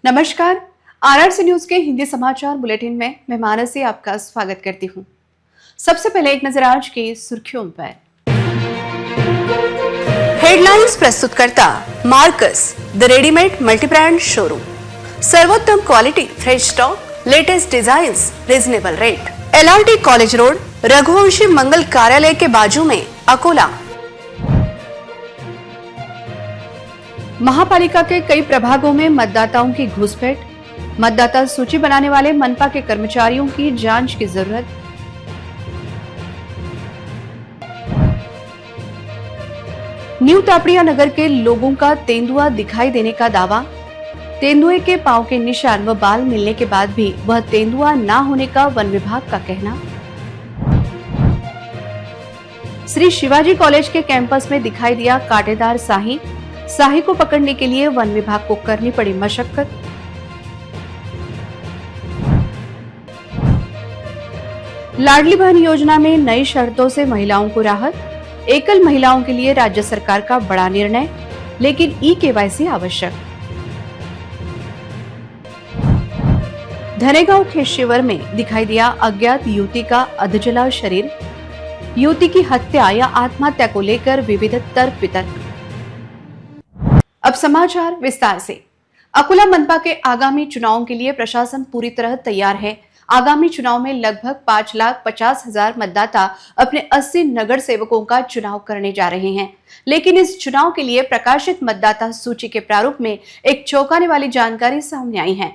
नमस्कार। RRC news के हिंदी समाचार बुलेटिन में मैं मानसी आपका स्वागत करती हूं। सबसे पहले एक नजर आज की सुर्खियों पर। हेडलाइंस प्रस्तुतकर्ता Marcus the readymade multibrand showroom. सर्वोत्तम quality, fresh stock, latest designs, reasonable rate. LRT college road, Raghuvanshi Mangal Karyalay के बाजू में, अकोला। महापालिका के कई प्रभागों में मतदाताओं की घुसपैठ। मतदाता सूची बनाने वाले मनपा के कर्मचारियों की जांच की जरूरत। न्यू तापड़िया नगर के लोगों का तेंदुआ दिखाई देने का दावा। तेंदुए के पांव के निशान व बाल मिलने के बाद भी वह तेंदुआ ना होने का वन विभाग का कहना। श्री शिवाजी कॉलेज के कैंपस में दिखाई दिया कांटेदार साही। साही को पकड़ने के लिए वन विभाग को करनी पड़ी मशक्कत। लाडली बहन योजना में नई शर्तों से महिलाओं को राहत। एकल महिलाओं के लिए राज्य सरकार का बड़ा निर्णय, लेकिन ई-KYC आवश्यक। धनेगांव के शिविर में दिखाई दिया अज्ञात युवती का अधजला शरीर। युवती की हत्या या आत्महत्या को लेकर विविध तर्क वितर्क। अब समाचार विस्तार से। अकोला मनपा के आगामी चुनावों के लिए प्रशासन पूरी तरह तैयार है। आगामी चुनाव में लगभग 5,50,000 मतदाता अपने 80 नगर सेवकों का चुनाव करने जा रहे हैं, लेकिन इस चुनाव के लिए प्रकाशित मतदाता सूची के प्रारूप में एक चौंकाने वाली जानकारी सामने आई है।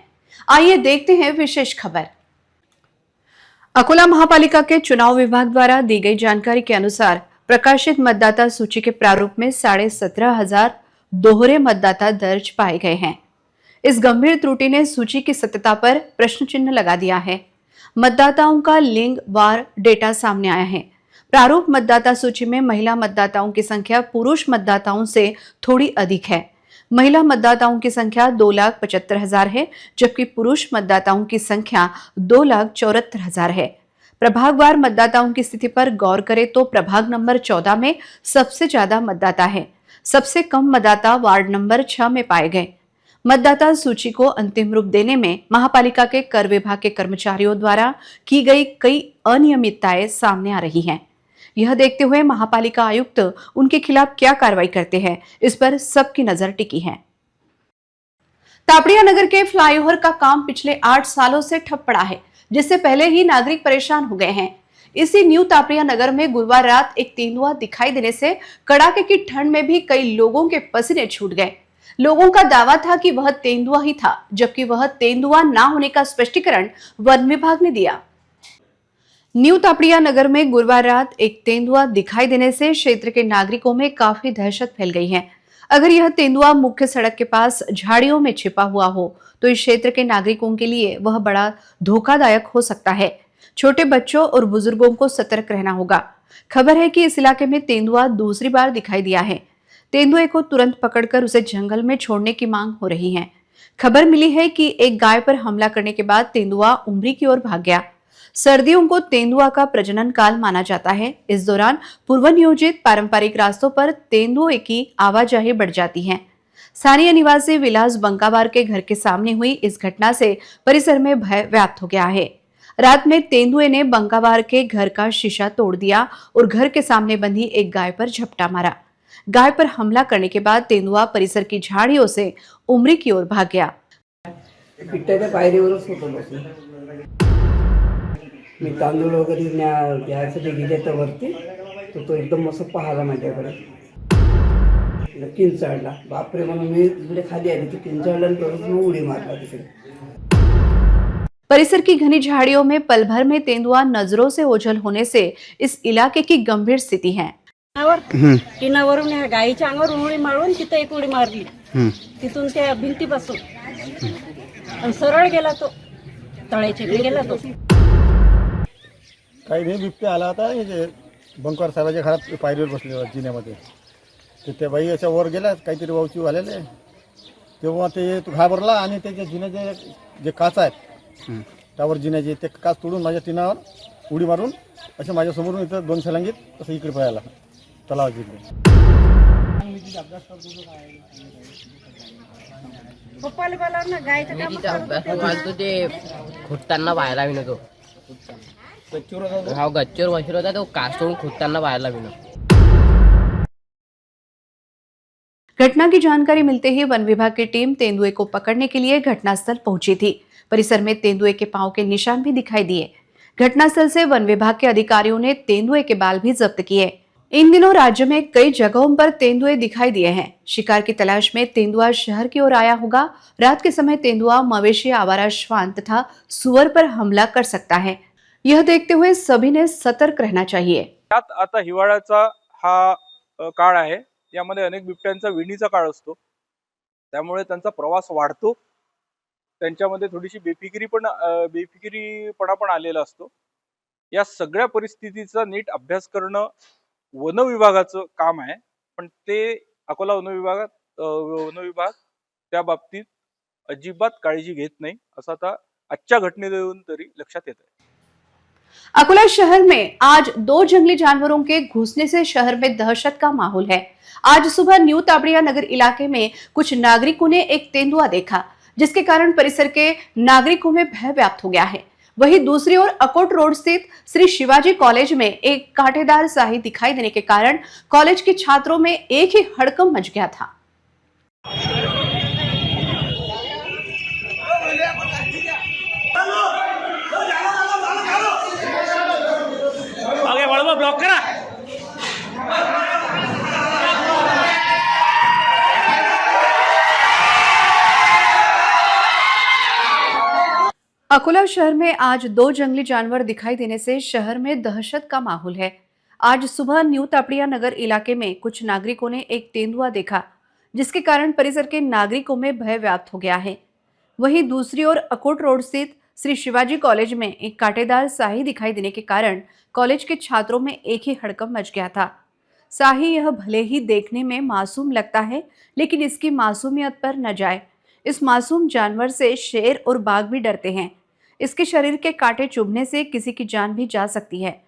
आइए देखते हैं विशेष खबर। अकोला महापालिका के चुनाव विभाग द्वारा दी गई जानकारी के अनुसार प्रकाशित मतदाता सूची के प्रारूप में 17,500 दोहरे मतदाता दर्ज पाए गए हैं। इस गंभीर त्रुटि ने सूची की सत्यता पर प्रश्न चिन्ह लगा दिया है। मतदाताओं का लिंग वार डेटा सामने आया है। प्रारूप मतदाता सूची में महिला मतदाताओं की संख्या पुरुष मतदाताओं से थोड़ी अधिक है। महिला मतदाताओं की संख्या 2,75,000 है, जबकि पुरुष मतदाताओं की संख्या 2,74,000 है। प्रभागवार मतदाताओं की स्थिति पर गौर करें तो प्रभाग नंबर 14 में सबसे ज्यादा मतदाता है। सबसे कम मतदाता वार्ड नंबर 6 में पाए गए। मतदाता सूची को अंतिम रूप देने में महापालिका के कर विभाग के कर्मचारियों द्वारा की गई कई अनियमितताएं सामने आ रही हैं। यह देखते हुए महापालिका आयुक्त उनके खिलाफ क्या कार्रवाई करते हैं, इस पर सबकी नजर टिकी है। तापड़िया नगर के फ्लाईओवर का काम पिछले 8 सालों से ठप पड़ा है, जिससे पहले ही नागरिक परेशान हो गए हैं। इसी न्यू तापड़िया नगर में गुरुवार रात एक तेंदुआ दिखाई देने से कड़ाके की ठंड में भी कई लोगों के पसीने छूट गए। लोगों का दावा था कि वह तेंदुआ ही था, जबकि वह तेंदुआ ना होने का स्पष्टीकरण वन विभाग ने दिया। न्यू तापड़िया नगर में गुरुवार रात एक तेंदुआ दिखाई देने से क्षेत्र के नागरिकों में काफी दहशत फैल गई है। अगर यह तेंदुआ मुख्य सड़क के पास झाड़ियों में छिपा हुआ हो तो इस क्षेत्र के नागरिकों के लिए वह बड़ा धोखादायक हो सकता है। छोटे बच्चों और बुजुर्गों को सतर्क रहना होगा। खबर है कि इस इलाके में तेंदुआ दूसरी बार दिखाई दिया है। तेंदुए को तुरंत पकड़कर उसे जंगल में छोड़ने की मांग हो रही है। खबर मिली है कि एक गाय पर हमला करने के बाद तेंदुआ उमरी की ओर भाग गया। सर्दियों को तेंदुआ का प्रजनन काल माना जाता है। इस दौरान पूर्व नियोजित पारंपरिक रास्तों पर तेंदुए की आवाजाही बढ़ जाती है। स्थानीय निवासी विलास बंकावार के घर के सामने हुई इस घटना से परिसर में भय व्याप्त हो गया है। रात में तेंदुए ने बंकावार के घर का शीशा तोड़ दिया और घर के सामने बंधी एक गाय पर झपटा मारा। गाय पर हमला करने के बाद तेंदुआ परिसर की झाड़ियों से उमरी की ओर भाग गया। मी तांदूळ वगैरे घ्यायसाठी गेले तर वरती तो एकदम असं पाहायला माझ्याकडे किंचाळला। बापरे म्हणून मी इकडे खाली आली तर किंचाळला आणि परत मग उडी मारला तिकडे। परिसर की घनी झाड़ियों में पल भर में तेंदुआ नजरों से ओझल होने से इस इलाके की गंभीर स्थिति है। टिनावरून गायीच्या अंगावर उडी मारून तिथे एक उडी मारली, तिथून त्या भिंतीपासून आणि सरळ गेला तो तळ्याच्या गेला तो। काही नाही, बिबट्या आला होता बंकवार साहेबाच्या घरात पायरीवर बसले जिन्यामध्ये। तर त्या बाई अशा वर गेल्या, काहीतरी वावची आलेले, तेव्हा ते घाबरला आणि त्याच्या जिन्याचे जे काच आहेत त्यावर जिन्याचे ते काच तोडून माझ्या टिनावर उडी मारून अशा माझ्या समोरून इथं 2 छलांगीत असं इकडे पळाला तलावाच्या इकडे। पप्पाला बोला ना गायचं मी काम तिथे अभ्यास घालतो ते खुदताना बाहेर विनो तो हा गच्चीवर बसलो होता तो कास्टून खुदताना बाहेर विनो. घटना की जानकारी मिलते ही वन विभाग की टीम तेंदुए को पकड़ने के लिए घटनास्थल पहुंची थी. परिसर में तेंदुए के पांव के निशान भी दिखाई दिए. घटनास्थल से वन विभाग के अधिकारियों ने तेंदुए के बाल भी जब्त किए. इन दिनों राज्य में कई जगहों पर तेंदुए दिखाई दिए हैं. शिकार की तलाश में तेंदुआ शहर की ओर आया होगा. रात के समय तेंदुआ मवेशी, आवारा श्वान तथा सुअर पर हमला कर सकता है. यह देखते हुए सभी ने सतर्क रहना चाहिए. त्यात आता हिवाळ्याचा हा काळ आहे. यामध्ये अनेक बिबट्यांचा विणीचा काळ असतो, त्यामुळे त्यांचा प्रवास वाढतो. त्यांच्यामध्ये थोडीशी बेफिकिरीपणा पण आलेला असतो. या सगळ्या परिस्थितीचा नीट अभ्यास करणं वन विभागाचं काम आहे, पण ते अकोला वन विभाग त्या बाबतीत अजिबात काळजी घेत नाही, असं आता आजच्या घटनेवरून तरी लक्षात येत आहे. अकोला शहर में आज 2 जंगली जानवरों के घुसने से शहर में दहशत का माहौल है. आज सुबह न्यू ताबड़िया नगर इलाके में कुछ नागरिकों ने एक तेंदुआ देखा, जिसके कारण परिसर के नागरिकों में भय व्याप्त हो गया है. वहीं दूसरी ओर अकोट रोड स्थित श्री शिवाजी कॉलेज में एक कांटेदार स्याही दिखाई देने के कारण कॉलेज के छात्रों में एक ही हड़कंप मच गया था. आगे बढ़ो, ब्लॉक करा. अकोला शहर में आज 2 जंगली जानवर दिखाई देने से शहर में दहशत का माहौल है. आज सुबह न्यू तापड़िया नगर इलाके में कुछ नागरिकों ने एक तेंदुआ देखा, जिसके कारण परिसर के नागरिकों में भय व्याप्त हो गया है. वहीं दूसरी ओर अकोट रोड स्थित श्री शिवाजी कॉलेज में एक कांटेदार स्याही दिखाई देने के कारण कॉलेज के छात्रों में एक ही हड़कंप मच गया था. स्याही यह भले ही देखने में मासूम लगता है, लेकिन इसकी मासूमियत पर न जाए. इस मासूम जानवर से शेर और बाघ भी डरते हैं. इसके शरीर के कांटे चुभने से किसी की जान भी जा सकती है.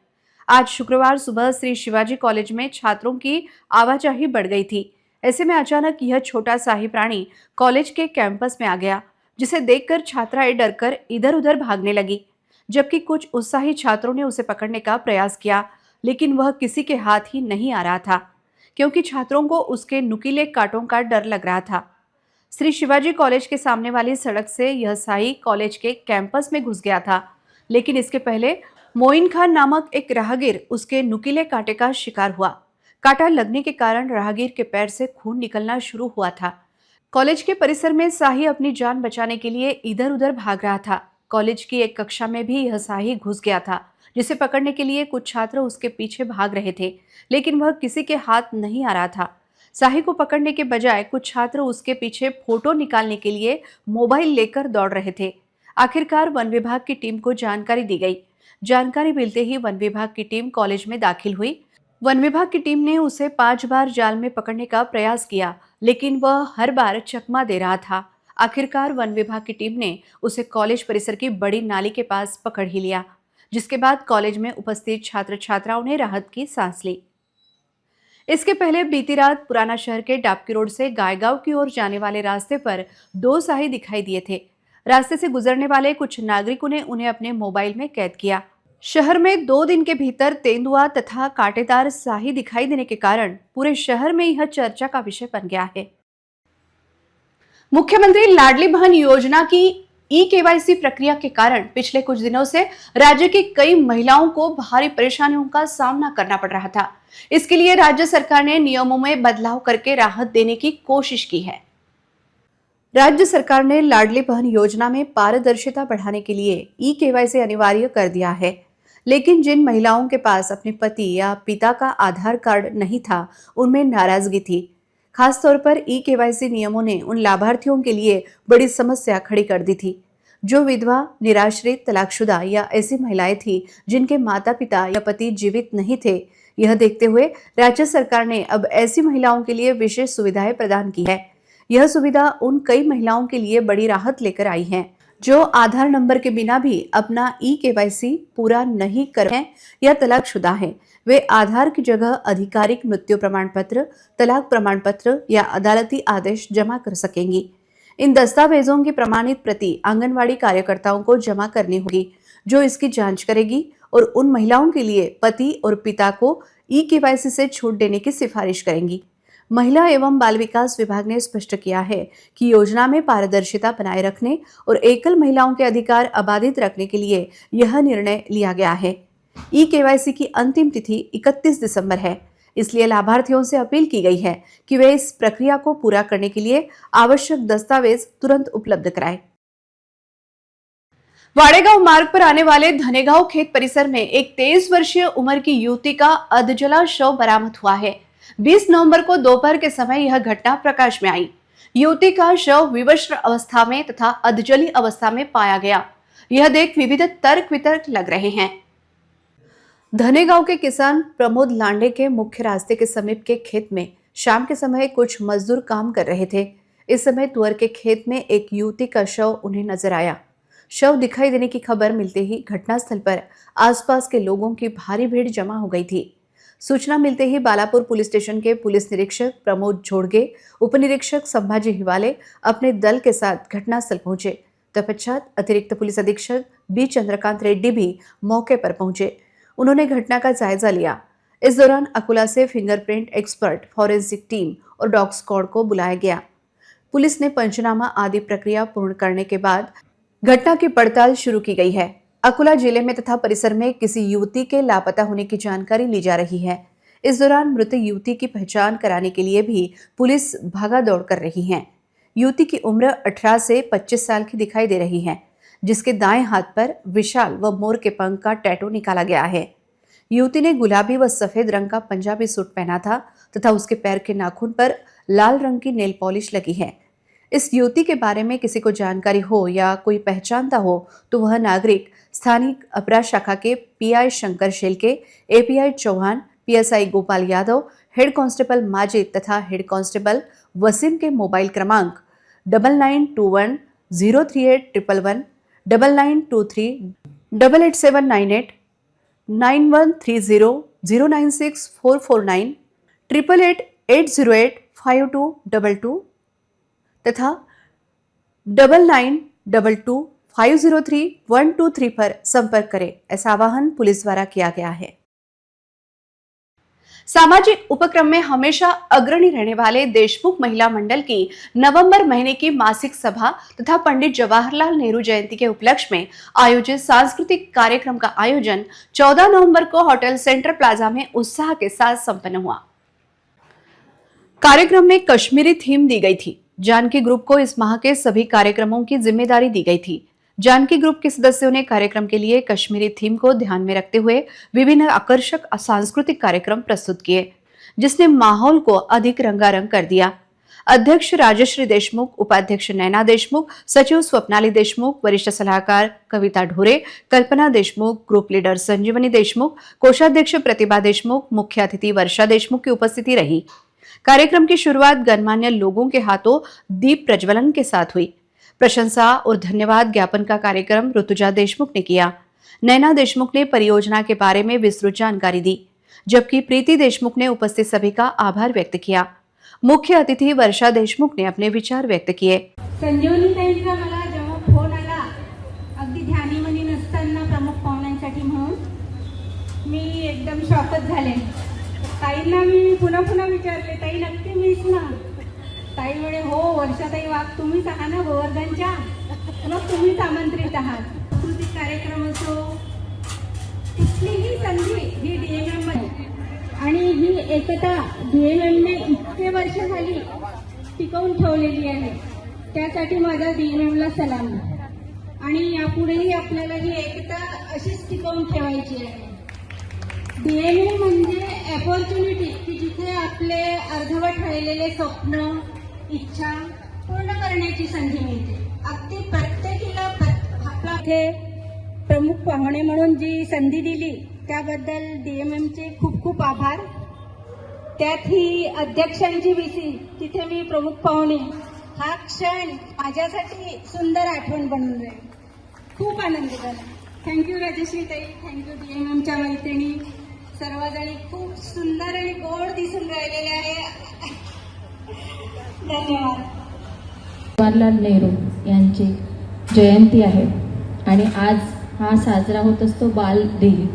आज शुक्रवार सुबह श्री शिवाजी कॉलेज में छात्रों की आवाजाही बढ़ गई थी. ऐसे में अचानक यह छोटा शाही प्राणी कॉलेज के कैंपस में आ गया, जिसे देखकर छात्राएं डरकर इधर उधर भागने लगी. जबकि कुछ उत्साही छात्रों ने उसे पकड़ने का प्रयास किया, लेकिन वह किसी के हाथ ही नहीं आ रहा था, क्योंकि छात्रों को उसके नुकीले कांटों का डर लग रहा था. श्री शिवाजी कॉलेज के सामने वाली सड़क से यह स्याही कॉलेज के कैंपस में घुस गया था, लेकिन इसके पहले मोइन खान नामक एक राहगीर उसके नुकीले कांटे का शिकार हुआ. कांटा लगने के कारण राहगीर के पैर से खून निकलना शुरू हुआ था. कॉलेज के परिसर में स्याही अपनी जान बचाने के लिए इधर उधर भाग रहा था. कॉलेज की एक कक्षा में भी यह स्याही घुस गया था, जिसे पकड़ने के लिए कुछ छात्र उसके पीछे भाग रहे थे, लेकिन वह किसी के हाथ नहीं आ रहा था. स्याही को पकड़ने के बजाय कुछ छात्र उसके पीछे फोटो निकालने के लिए मोबाइल लेकर दौड़ रहे थे. आखिरकार वन विभाग की टीम को जानकारी दी गई. जानकारी मिलते ही वन विभाग की टीम कॉलेज में दाखिल हुई. वन विभाग की टीम ने उसे 5 बार जाल में पकड़ने का प्रयास किया, लेकिन वह हर बार चकमा दे रहा था. आखिरकार वन विभाग की टीम ने उसे कॉलेज परिसर की बड़ी नाली के पास पकड़ ही लिया, जिसके बाद कॉलेज में उपस्थित छात्र छात्राओं ने राहत की सांस ली. इसके पहले बीती रात पुराना शहर के डाबकी रोड से गायगांव की ओर जाने वाले रास्ते पर 2 स्याही दिखाई दिए थे. रास्ते से गुजरने वाले कुछ नागरिकों ने उन्हें अपने मोबाइल में कैद किया. शहर में 2 दिन के भीतर तेंदुआ तथा कांटेदार स्याही दिखाई देने के कारण पूरे शहर में यह चर्चा का विषय बन गया है. मुख्यमंत्री लाडली बहन योजना की ई-केवाईसी प्रक्रिया के कारण पिछले कुछ दिनों से राज्य की कई महिलाओं को भारी परेशानियों का सामना करना पड़ रहा था. इसके लिए राज्य सरकार ने नियमों में बदलाव करके राहत देने की कोशिश की है. राज्य सरकार ने लाडली बहन योजना में पारदर्शिता बढ़ाने के लिए ई-केवाईसी अनिवार्य कर दिया है, लेकिन जिन महिलाओं के पास अपने पति या पिता का आधार कार्ड नहीं था, उनमें नाराजगी थी. खासतौर पर ई-केवाईसी नियमों ने उन लाभार्थियों के लिए बड़ी समस्या खड़ी कर दी थी, जो विधवा, निराश्रित, तलाकशुदा या ऐसी महिलाएं थी जिनके माता पिता या पति जीवित नहीं थे. यह देखते हुए राज्य सरकार ने अब ऐसी महिलाओं के लिए विशेष सुविधाएं प्रदान की है. यह सुविधा उन कई महिलाओं के लिए बड़ी राहत लेकर आई है जो आधार नंबर के बिना भी अपना ई-केवाईसी पूरा नहीं कर रहे हैं या तलाकशुदा हैं. वे आधार की जगह आधिकारिक मृत्यु प्रमाण पत्र, तलाक प्रमाण पत्र या अदालती आदेश जमा कर सकेंगी. इन दस्तावेजों की प्रमाणित प्रति आंगनवाड़ी कार्यकर्ताओं को जमा करनी होगी, जो इसकी जांच करेगी और उन महिलाओं के लिए पति और पिता को ई-केवाईसी से छूट देने की सिफारिश करेंगी। महिला एवं बाल विकास विभाग ने स्पष्ट किया है कि योजना में पारदर्शिता बनाए रखने और एकल महिलाओं के अधिकार अबाधित रखने के लिए यह निर्णय लिया गया है। ई-केवाईसी की अंतिम तिथि 31 दिसंबर है, इसलिए लाभार्थियों से अपील की गई है कि वे इस प्रक्रिया को पूरा करने के लिए आवश्यक दस्तावेज तुरंत उपलब्ध कराएं। वाड़ेगांव मार्ग पर आने वाले धनेगांव खेत परिसर में एक 23 वर्षीय उम्र की युवती का अधजला शव बरामद हुआ है। 20 नवंबर को दोपहर के समय यह घटना प्रकाश में आई। युवती का शव विवस्त्र अवस्था में तथा अधजली अवस्था में पाया गया। यह देख विविध तर्क वितर्क लग रहे हैं। धनेगांव के किसान प्रमोद लांडे के मुख्य रास्ते के समीप के खेत में शाम के समय कुछ मजदूर काम कर रहे थे। इस समय तुअर के खेत में एक युवती का शव उन्हें नजर आया। शव दिखाई देने की खबर मिलते ही घटनास्थल पर आसपास के लोगों की भारी भीड़ जमा हो गई थी। सूचना मिलते ही बालापुर पुलिस स्टेशन के पुलिस निरीक्षक प्रमोद झोड़गे, उप निरीक्षक संभाजी हिवाले अपने दल के साथ घटनास्थल पहुंचे। तत्पश्चात अतिरिक्त पुलिस अधीक्षक बी चंद्रकांत रेड्डी भी मौके पर पहुंचे। उन्होंने घटना का जायजा लिया। इस दौरान अकोला से फिंगरप्रिंट एक्सपर्ट, फॉरेंसिक टीम और डॉग स्क्वाड को बुलाया गया। पुलिस ने पंचनामा आदि प्रक्रिया पूर्ण करने के बाद घटना की पड़ताल शुरू की गई है। अकोला जिले में तथा परिसर में किसी युवती के लापता होने की जानकारी ली जा रही है। इस दौरान मृत युवती की पहचान कराने के लिए भी पुलिस भागादौड़ कर रही है। युवती की उम्र 18 से 25 साल की दिखाई दे रही है, जिसके दाएं हाथ पर विशाल व मोर के पंख का टैटू निकाला गया है। युवती ने गुलाबी व सफेद रंग का पंजाबी सूट पहना था तथा उसके पैर के नाखून पर लाल रंग की नेल पॉलिश लगी है। इस युवती के बारे में किसी को जानकारी हो या कोई पहचानता हो तो वह नागरिक स्थानीय अपराध शाखा के PI Shankar Shelke, API Chauhan, PSI Gopal Yadav, head constable Majid तथा हेड कांस्टेबल वसीम के मोबाइल क्रमांक 9921 038 111, 9923 88798, 9130 096 449, 888 808 5222 तथा 9922 503 123 पर संपर्क करें, ऐसा आह्वान पुलिस द्वारा किया गया है। सामाजिक उपक्रम में हमेशा अग्रणी रहने वाले देशमुख महिला मंडल की नवंबर महीने की मासिक सभा तथा पंडित जवाहरलाल नेहरू जयंती के उपलक्ष्य में आयोजित सांस्कृतिक कार्यक्रम का आयोजन 14 नवंबर को होटल सेंट्रल प्लाजा में उत्साह के साथ संपन्न हुआ। कार्यक्रम में कश्मीरी थीम दी गई थी। जानकी ग्रुप को इस माह के सभी कार्यक्रमों की जिम्मेदारी दी गई थी। जानकी ग्रुप के सदस्यों ने कार्यक्रम के लिए कश्मीरी थीम को ध्यान में रखते हुए विभिन्न आकर्षक सांस्कृतिक कार्यक्रम प्रस्तुत किए, जिसने माहौल को अधिक रंगारंग कर दिया। अध्यक्ष राजश्री देशमुख, उपाध्यक्ष नैना देशमुख, सचिव स्वप्नाली देशमुख, वरिष्ठ सलाहकार कविता ढोरे, कल्पना देशमुख, ग्रुप लीडर संजीवनी देशमुख, कोषाध्यक्ष प्रतिभा देशमुख, मुख्य अतिथि वर्षा देशमुख की उपस्थिति रही। कार्यक्रम की शुरुआत गणमान्य लोगों के हाथों दीप प्रज्वलन के साथ हुई। प्रशंसा और धन्यवाद ज्ञापन का कार्यक्रम ऋतुजा देशमुख ने किया। नैना देशमुख ने परियोजना के बारे में विस्तृत जानकारी दी, जबकि प्रीति देशमुख ने उपस्थित सभी का आभार व्यक्त किया। मुख्य अतिथि वर्षा देशमुख ने अपने विचार व्यक्त किए। संजीवनीताईंचा मला जेव्हा फोन आला, अगदी ध्यानीमनी नसताना प्रमुख पाहुण्यांसाठी म्हणून मी एकदम शॉकच झाले। ताईंना मी पुन्हा विचारले, ताई नक्की मीच ना? ताई म्हणे हो, वर्षाताई वाघ तुम्हीच आहात ना गोवर्धनच्या, मग तुम्हीच आमंत्रित आहात। सांस्कृतिक कार्यक्रम असो, कुठलीही संधी ही डीएमएम आणि ही एकता डीएमएमने इतके वर्ष झाली टिकवून ठेवलेली आहे, त्यासाठी माझा डीएमएमला सलाम। आणि यापुढेही आपल्याला ही एकता अशीच टिकवून ठेवायची आहे। डीएमएम म्हणजे अपॉर्च्युनिटी की जिथे आपले अर्धवट राहिलेले स्वप्न, इच्छा पूर्ण करण्याची संधी मिळते। अगदी प्रत्येकीला आपला इथे प्रमुख पाहुणे म्हणून जी संधी दिली त्याबद्दल डीएमएमचे खूप खूप आभार। त्यात ही अध्यक्षांची विसी तिथे मी प्रमुख पाहुणे, हा क्षण माझ्यासाठी सुंदर आठवण बनून राहील। खूप आनंद झाला। थँक्यू राजश्री ताई, थँक्यू डीएमएमच्या मैत्रिणी सर्वजणी, खूप सुंदर आणि गोड दिसून राहिलेले आहे। धन्यवाद। जवाहरलाल नेहरू यांची जयंती आहे आणि आज हा साजरा होत असतो बाल दिन.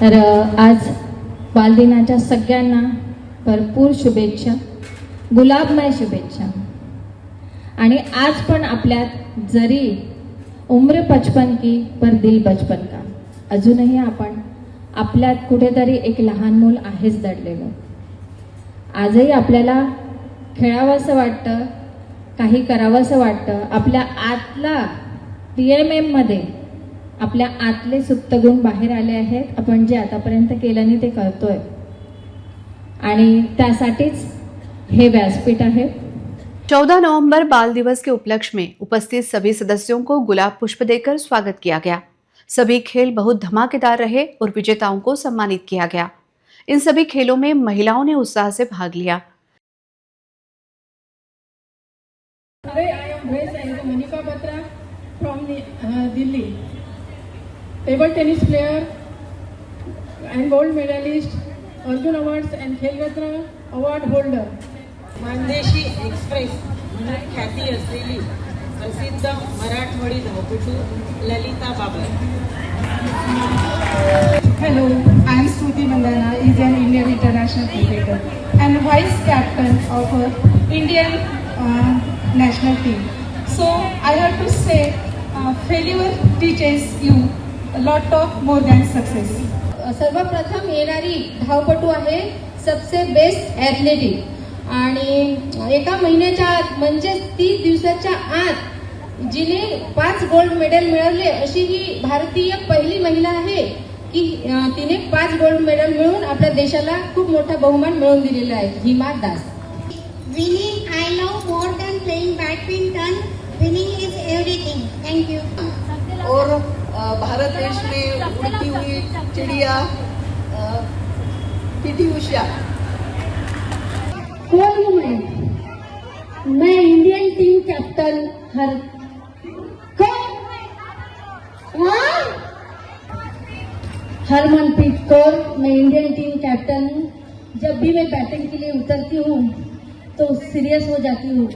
तर आज बालदिनाच्या सगळ्यांना भरपूर शुभेच्छा, गुलाबमय शुभेच्छा. आणि आज पण आपल्यात जरी उम्र 55 की पर दिल बचपन का, अजूनही आपण आपल्यात कुठेतरी एक लहान मूल आहेच दडलेलं. आजही आपल्याला खेळावंसं वाटतं, काही करावंसं वाटतं. आपल्या आतला PMM मध्ये आपल्या आतले सुप्त गुण बाहेर आले आहेत. आपण जे आतापर्यंत केलं नाही ते करतोय आणि त्यासाठीच हे व्यासपीठ आहे. 14 नवंबर बाल दिवस के उपलक्ष्य में उपस्थित सभी सदस्यों को गुलाब पुष्प देकर स्वागत किया गया. सभी खेल बहुत धमाकेदार रहे और विजेताओं को सम्मानित किया गया. इन सभी खेलों में महिलाओं ने उत्साह से भाग लिया. Today I am dressed as Monica Batra from Delhi. Table tennis player and gold medalist, Arjun Awards and Khel Ratna Award holder. Mann Deshi express म्हणून ख्याती असलेली प्रसिद्ध मराठवाडी धावपटू Lalita Babar. Hello, I am Stuti Mandana, is an Indian international cricketer and vice captain of Indian national team. So I have to say, failure teaches you a lot of more than success. सर्वप्रथम येणारी धावपटू आहे सबसे best athletic आणि एका महिन्याच्या आत म्हणजे 30 दिवसाच्या आत जिने 5 गोल्ड मेडल मिळवले अशी ही भारतीय पहिली महिला आहे की तिने 5 गोल्ड मेडल मिळवून आपल्या देशाला खूप मोठा बहुमान मिळवून दिलेला आहे. Hima Das. Winning, I love more than playing badminton. Winning is everything. Thank you. और भारत देश में उड़ती हुई चिड़िया PT उषा. कौन हूँ मैं Indian team captain Harmanpreet Kaur. मैं इंडियन टीम कैप्टन हूँ. जब भी मैं बैटिंग के लिए उतरती हूँ तो सीरियस हो जाती हूँ.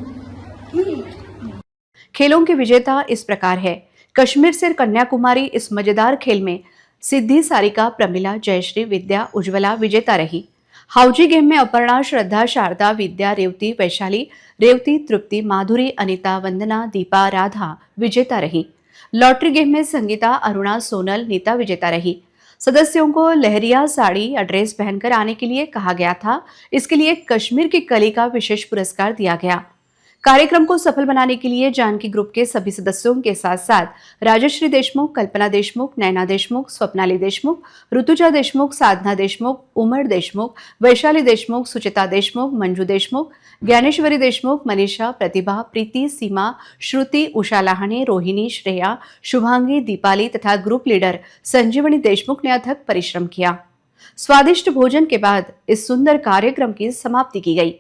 खेलों के विजेता इस प्रकार है. कश्मीर से कन्याकुमारी इस मजेदार खेल में सिद्धि, सारिका, प्रमिला, जयश्री, विद्या, उज्ज्वला विजेता रही. हाउजी गेम में अपर्णा, श्रद्धा, शारदा, विद्या, रेवती, वैशाली, रेवती, तृप्ति, माधुरी, अनिता, वंदना, दीपा, राधा विजेता रही. लॉटरी गेम में संगीता, अरुणा, सोनल, नीता विजेता रही. सदस्यों को लहरिया साड़ी या ड्रेस पहनकर आने के लिए कहा गया था. इसके लिए कश्मीर की कली का विशेष पुरस्कार दिया गया. कार्यक्रम को सफल बनाने के लिए जानकी ग्रुप के सभी सदस्यों के साथ साथ राजश्री देशमुख, कल्पना देशमुख, नैना देशमुख, स्वप्नाली देशमुख, ऋतुजा देशमुख, साधना देशमुख, उमर देशमुख, वैशाली देशमुख, सुचिता देशमुख, मंजू देशमुख, ज्ञानेश्वरी देशमुख, मनीषा, प्रतिभा, प्रीति, सीमा, श्रुति, उषा लाहाने, रोहिणी, श्रेया, शुभांगी, दीपाली तथा ग्रुप लीडर संजीवनी देशमुख ने अथक परिश्रम किया. स्वादिष्ट भोजन के बाद इस सुंदर कार्यक्रम की समाप्ति की गई.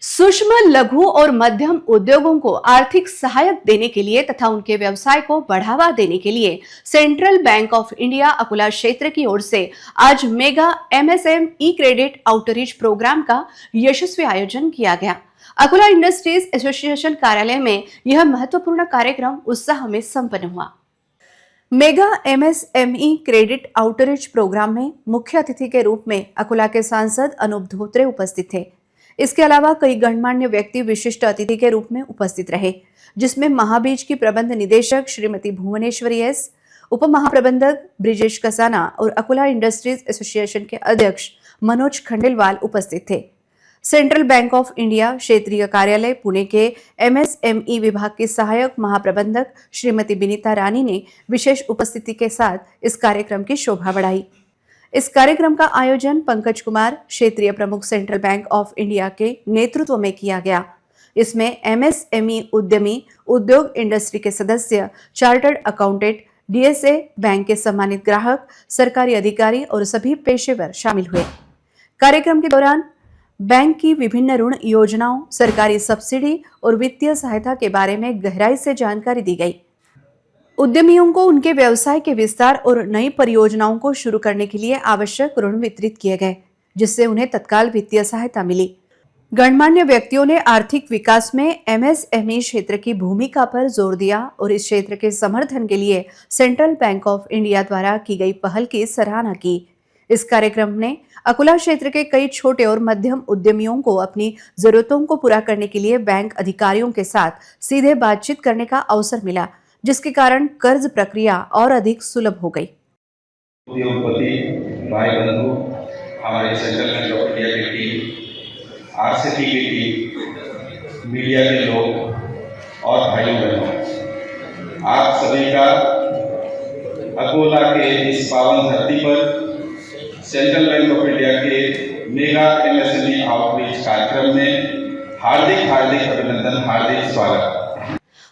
सूक्ष्म, लघु और मध्यम उद्योगों को आर्थिक सहायता देने के लिए तथा उनके व्यवसाय को बढ़ावा देने के लिए Central Bank of India Akola क्षेत्र की ओर से आज mega MSME credit outreach programme का यशस्वी आयोजन किया गया. अकोला इंडस्ट्रीज एसोसिएशन कार्यालय में यह महत्वपूर्ण कार्यक्रम उत्साह में संपन्न हुआ. Mega MSME credit outreach programme में मुख्य अतिथि के रूप में अकोला के सांसद अनूप धोत्रे उपस्थित थे. इसके अलावा कई गणमान्य व्यक्ति विशिष्ट अतिथि के रूप में उपस्थित रहे, जिसमें महाबीज की प्रबंध निदेशक श्रीमती भुवनेश्वरी S, उप महाप्रबंधक ब्रिजेश कसाना और अकोला इंडस्ट्रीज एसोसिएशन के अध्यक्ष मनोज खंडेलवाल उपस्थित थे. सेंट्रल बैंक ऑफ इंडिया क्षेत्रीय कार्यालय पुणे के MSME विभाग की सहायक महाप्रबंधक श्रीमती बिनीता रानी ने विशेष उपस्थिति के साथ इस कार्यक्रम की शोभा बढ़ाई. इस कार्यक्रम का आयोजन पंकज कुमार, क्षेत्रीय प्रमुख सेंट्रल बैंक ऑफ इंडिया के नेतृत्व में किया गया. इसमें MSME उद्यमी, उद्योग इंडस्ट्री के सदस्य, चार्टर्ड अकाउंटेंट, DSA, बैंक के सम्मानित ग्राहक, सरकारी अधिकारी और सभी पेशेवर शामिल हुए. कार्यक्रम के दौरान बैंक की विभिन्न ऋण योजनाओं, सरकारी सब्सिडी और वित्तीय सहायता के बारे में गहराई से जानकारी दी गई. उद्यमियों को उनके व्यवसाय के विस्तार और नई परियोजनाओं को शुरू करने के लिए आवश्यक ऋण वितरित किए गए, जिससे उन्हें तत्काल वित्तीय सहायता मिली। गणमान्य व्यक्तियों ने आर्थिक विकास में एमएसएमई क्षेत्र की भूमिका पर जोर दिया और इस क्षेत्र के समर्थन के लिए सेंट्रल बैंक ऑफ इंडिया द्वारा की गई पहल की सराहना की। इस कार्यक्रम ने अकोला क्षेत्र के कई छोटे और मध्यम उद्यमियों को अपनी जरूरतों को पूरा करने के लिए बैंक अधिकारियों के साथ सीधे बातचीत करने का अवसर मिला, जिसके कारण कर्ज प्रक्रिया और अधिक सुलभ हो गई। उद्योगपति भाई बंधु, हमारे सेंट्रल बैंक ऑफ इंडिया की टीम, आरसीटी की टीम, मीडिया के लोग और भाइयों बहनों, आप सभी का अकोला के इस पावन धरती पर सेंट्रल बैंक ऑफ इंडिया के मेगा एमएसएमई आउटरीच कार्यक्रम में हार्दिक हार्दिक अभिनंदन, हार्दिक स्वागत।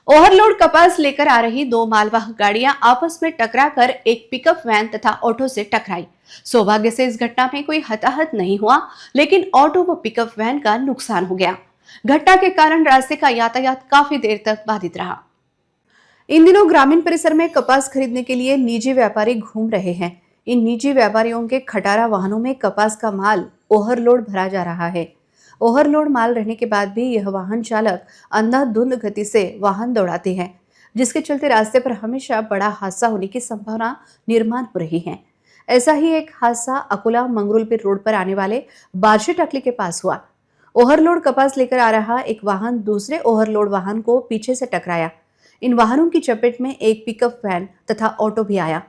ओवरलोड कपास लेकर आ रही दो मालवाहक गाड़ियां आपस में टकराकर एक पिकअप वैन तथा ऑटो से टकराई। सौभाग्य से इस घटना में कोई हताहत नहीं हुआ, लेकिन ऑटो व पिकअप वैन का नुकसान हो गया। घटना के कारण रास्ते का यातायात काफी देर तक बाधित रहा। इन दिनों ग्रामीण परिसर में कपास खरीदने के लिए निजी व्यापारी घूम रहे हैं। इन निजी व्यापारियों के खटारा वाहनों में कपास का माल ओवरलोड भरा जा रहा है। ओवरलोड माल रहने के बाद भी यह वाहन चालक अंधाधुंध गति से वाहन दौड़ाते हैं, जिसके चलते रास्ते पर हमेशा बड़ा हादसा होने की संभावना निर्माण हो रही है। ऐसा ही एक हादसा अकोला मंगरुलपीर रोड पर आने वाले बारशी टकली के पास हुआ। ओवरलोड कपास लेकर आ रहा एक वाहन दूसरे ओवरलोड वाहन को पीछे से टकराया। इन वाहनों की चपेट में एक पिकअप वैन तथा ऑटो भी आया।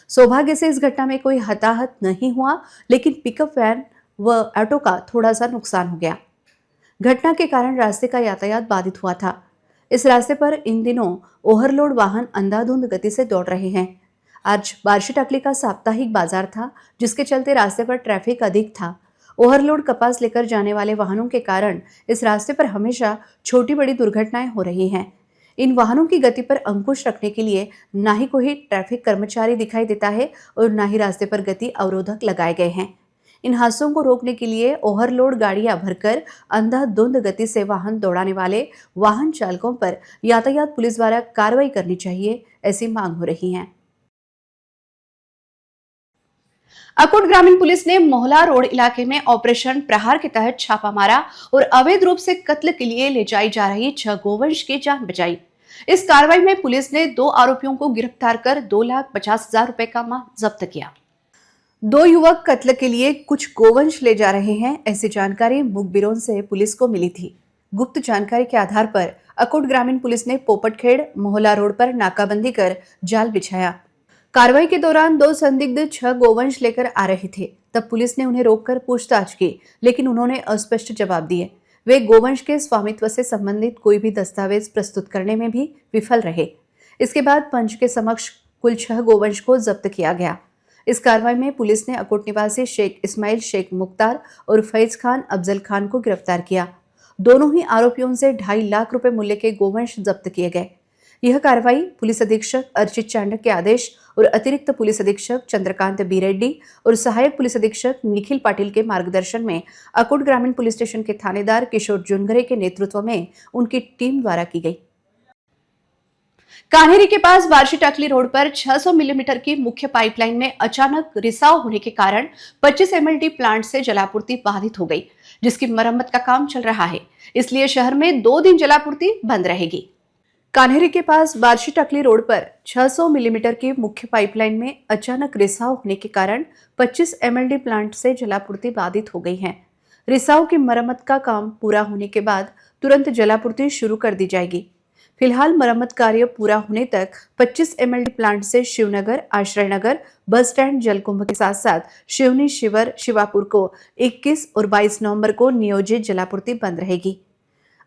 सौभाग्य से इस घटना में कोई हताहत नहीं हुआ, लेकिन पिकअप वैन व ऑटो का थोड़ा सा नुकसान हो गया। घटना के कारण रास्ते का यातायात बाधित हुआ था। इस रास्ते पर इन दिनों ओवरलोड वाहन अंधाधुंध गति से दौड़ रहे हैं। आज बारशी टकली का साप्ताहिक बाजार था, जिसके चलते रास्ते पर ट्रैफिक अधिक था। ओवरलोड कपास लेकर जाने वाले वाहनों के कारण इस रास्ते पर हमेशा छोटी बड़ी दुर्घटनाएं हो रही हैं। इन वाहनों की गति पर अंकुश रखने के लिए ना ही कोई ट्रैफिक कर्मचारी दिखाई देता है और ना ही रास्ते पर गति अवरोधक लगाए गए हैं। इन हादसों को रोकने के लिए ओवरलोड गाड़ियां भरकर अंधाधुंध गति से वाहन दौड़ाने वाले वाहन चालकों पर यातायात पुलिस द्वारा कार्रवाई करनी चाहिए, ऐसी मांग हो रही है। अकोट ग्रामीण पुलिस ने मोहला रोड इलाके में ऑपरेशन प्रहार के तहत छापा मारा और अवैध रूप से कत्ल के लिए ले जाई जा रही 6 गोवंश की जान बचाई। इस कार्रवाई में पुलिस ने 2 आरोपियों को गिरफ्तार कर 2,50,000 रुपए का माल जब्त किया। 2 युवक कत्ल के लिए कुछ गोवंश ले जा रहे हैं, ऐसी जानकारी मुखबिरों से पुलिस को मिली थी। गुप्त जानकारी के आधार पर अकोट ग्रामीण पुलिस ने पोपटखेड़ मोहला रोड पर नाकाबंदी कर जाल बिछाया। कार्रवाई के दौरान 2 संदिग्ध 6 गोवंश लेकर आ रहे थे। तब पुलिस ने उन्हें रोककर पूछताछ की, लेकिन उन्होंने अस्पष्ट जवाब दिए। वे गोवंश के स्वामित्व से संबंधित कोई भी दस्तावेज प्रस्तुत करने में भी विफल रहे। इसके बाद पंच के समक्ष कुल 6 गोवंश को जब्त किया गया। इस कार्रवाई में पुलिस ने अकोट निवासी शेख इस्माइल शेख मुख्तार और फैज खान अफजल खान को गिरफ्तार किया। दोनों ही आरोपियों से 2.5 लाख रुपए मूल्य के गोवंश जब्त किए गए। यह कार्रवाई पुलिस अधीक्षक अर्चित चांडक के आदेश और अतिरिक्त पुलिस अधीक्षक चंद्रकांत बी रेड्डी और सहायक पुलिस अधीक्षक निखिल पाटिल के मार्गदर्शन में अकोट ग्रामीण पुलिस स्टेशन के थानेदार किशोर जुनघरे के नेतृत्व में उनकी टीम द्वारा की गई। कान्हेरी के पास बारशी टकली रोड पर 600 मिलीमीटर की मुख्य पाइपलाइन में अचानक रिसाव होने के कारण 25 MLD प्लांट से जलापूर्ति बाधित हो गई, जिसकी मरम्मत का काम चल रहा है। इसलिए शहर में 2 दिन जलापूर्ति बंद रहेगी। कान्हेरी के पास बारशी टकली रोड पर 600 मिलीमीटर की मुख्य पाइपलाइन में अचानक रिसाव होने के कारण 25 MLD प्लांट से जलापूर्ति बाधित हो गई है। रिसाव की मरम्मत का काम पूरा होने के बाद तुरंत जलापूर्ति शुरू कर दी जाएगी। फिलहाल मरम्मत कार्य पूरा होने तक 25 MLD प्लांट से शिवनगर, आश्रय नगर, बस स्टैंड, जलकुंभ के साथ साथ शिवनी, शिवर, शिवापुर को 21 और 22 नवंबर को नियोजित जलापूर्ति बंद रहेगी।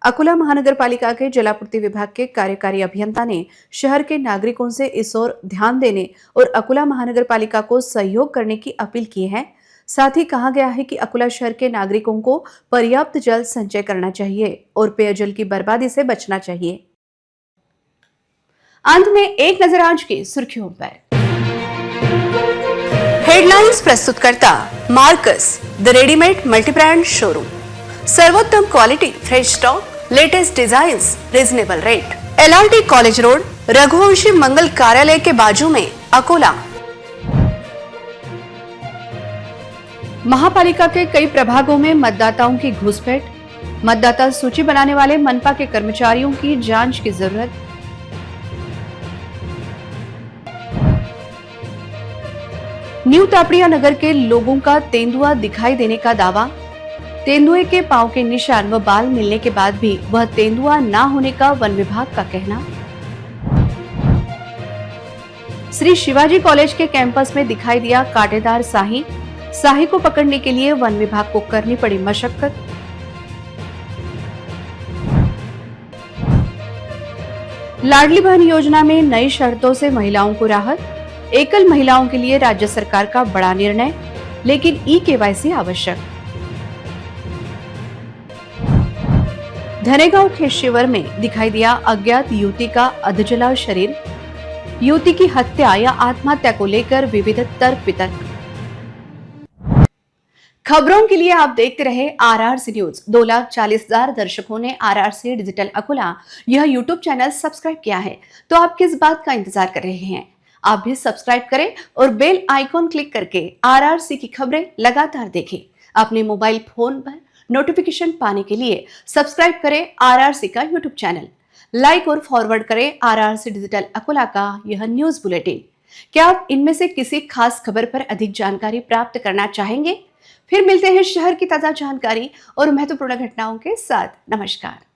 अकोला महानगर पालिका के जलापूर्ति विभाग के कार्यकारी अभियंता ने शहर के नागरिकों से इस ओर ध्यान देने और अकोला महानगर पालिका को सहयोग करने की अपील की है। साथ ही कहा गया है कि अकोला शहर के नागरिकों को पर्याप्त जल संचय करना चाहिए और पेयजल की बर्बादी से बचना चाहिए। अंत में एक नजर आज की सुर्खियों पर। हेडलाइंस प्रस्तुत करता Marcus the readymade multibrand showroom. सर्वोत्तम quality, fresh stock, latest designs, reasonable rate. LRT college road, Raghuvanshi Mangal Karyalay के बाजू में अकोला। महापालिका के कई प्रभागों में मतदाताओं की घुसपैठ, मतदाता सूची बनाने वाले मनपा के कर्मचारियों की जांच की जरूरत। न्यू तापड़िया नगर के लोगों का तेंदुआ दिखाई देने का दावा। तेंदुए के पांव के निशान व बाल मिलने के बाद भी वह तेंदुआ ना होने का वन विभाग का कहना। श्री शिवाजी कॉलेज के कैंपस में दिखाई दिया कांटेदार साही। साही को पकड़ने के लिए वन विभाग को करनी पड़ी मशक्कत। लाडली बहन योजना में नई शर्तों से महिलाओं को राहत। एकल महिलाओं के लिए राज्य सरकार का बड़ा निर्णय, लेकिन ई-केवाईसी आवश्यक। धनेगांव के शिविर में दिखाई दिया अज्ञात युवती का अधजला शरीर। युवती की हत्या या आत्महत्या को लेकर विविध तर्क वितर्क। खबरों के लिए आप देखते रहे RRC न्यूज। 2,40,000 दर्शकों ने RRC डिजिटल अकोला यह यूट्यूब चैनल सब्सक्राइब किया है, तो आप किस बात का इंतजार कर रहे हैं? आप भी सब्सक्राइब करें और बेल आइकॉन क्लिक करके RRC की खबरें लगातार देखें। अपने मोबाइल फोन पर नोटिफिकेशन पाने के लिए सब्सक्राइब करें RRC का यूट्यूब चैनल। लाइक और फॉरवर्ड करें RRC डिजिटल अकोला का यह न्यूज बुलेटिन। क्या आप इनमें से किसी खास खबर पर अधिक जानकारी प्राप्त करना चाहेंगे? फिर मिलते हैं शहर की ताजा जानकारी और महत्वपूर्ण घटनाओं के साथ। नमस्कार।